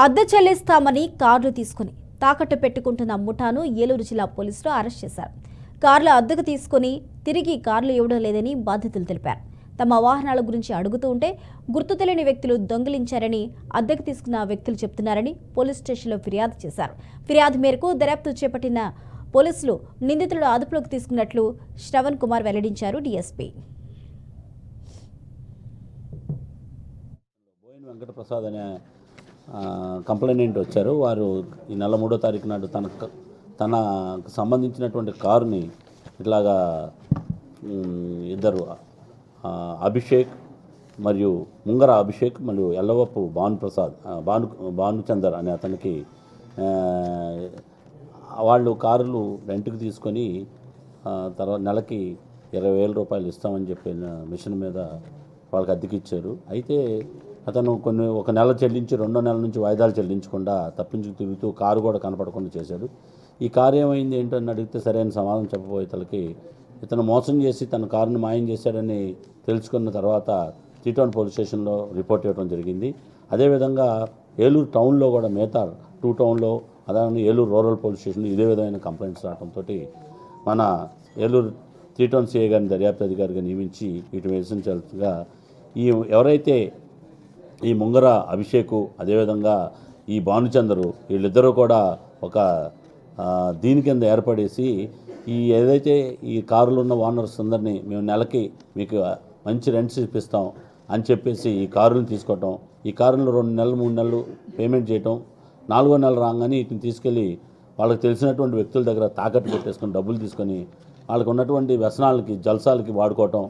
అద్దె చెల్లిస్తామని కార్లు తీసుకుని తాకట్టు పెట్టుకుంటున్న ముఠాను ఏలూరు జిల్లా పోలీసులు అరెస్ట్ చేశారు. కార్లు అద్దెకు తీసుకుని తిరిగి కార్లు ఇవ్వడం లేదని బాధితులు తెలిపారు. తమ వాహనాల గురించి అడుగుతూ ఉంటే గుర్తు తెలియని వ్యక్తులు దొంగిలించారని అద్దెకు తీసుకున్న వ్యక్తులు చెబుతున్నారని పోలీస్ స్టేషన్లో ఫిర్యాదు చేశారు. ఫిర్యాదు మేరకు దర్యాప్తు చేపట్టిన పోలీసులు నిందితులను అదుపులోకి తీసుకున్నట్లు శ్రవణ్ కుమార్ వెల్లడించారు. డీఎస్పీ వెంకటప్రసాద్ అనే కంప్లైంట్ వచ్చారు. వారు ఈ నెల 3వ తారీఖు నాడు తనకు సంబంధించినటువంటి కారుని ఇట్లాగా ఇద్దరు అభిషేక్ మరియు ముంగర అభిషేక్ మరియు ఎల్లవప్పు భానుచందర్ అనే అతనికి వాళ్ళు కారులు రెంట్కి తీసుకొని తర్వాత నెలకి 20,000 రూపాయలు ఇస్తామని చెప్పిన మిషన్ మీద వాళ్ళకి అద్దెకిచ్చారు. అయితే అతను ఒక నెల చెల్లించి 2వ నెల నుంచి వాయిదాలు చెల్లించకుండా తప్పించుకు తిరుగుతూ కారు కూడా కనపడకుండా చేశాడు. ఈ కారు ఏమైంది ఏంటని అడిగితే సరైన సమాధానం చెప్పబోయే తలకి ఇతను మోసం చేసి తన కారును మాయం చేశాడని తెలుసుకున్న తర్వాత త్రీటౌన్ పోలీస్ స్టేషన్లో రిపోర్ట్ ఇవ్వడం జరిగింది. అదేవిధంగా ఏలూరు టౌన్లో కూడా మిగతా 2 టౌన్లో అలాగే ఏలూరు రూరల్ పోలీస్ స్టేషన్లో ఇదే విధమైన కంప్లైంట్స్ రావడంతో మన ఏలూరు త్రీటౌన్ సిఐ గారిని దర్యాప్తు అధికారిగా నియమించి వీటి విశ్లేషించాల్సిగా ఎవరైతే ఈ ముంగర అభిషేకు అదేవిధంగా ఈ భానుచందరు వీళ్ళిద్దరూ కూడా ఒక దీని కింద ఏర్పడేసి ఏదైతే ఈ కారులో ఉన్న ఓనర్స్ అందరినీ మేము నెలకి మీకు మంచి రెంట్స్ ఇప్పిస్తాం అని చెప్పేసి ఈ కారులను తీసుకోవటం, ఈ కారులో 2 నెలలు 3 నెలలు పేమెంట్ చేయటం, 4వ నెల రాగానే వీటిని తీసుకెళ్ళి వాళ్ళకి తెలిసినటువంటి వ్యక్తుల దగ్గర తాకట్టు పెట్టేసుకొని డబ్బులు తీసుకొని వాళ్ళకు ఉన్నటువంటి వ్యసనాలకి జల్సాలకి వాడుకోవటం.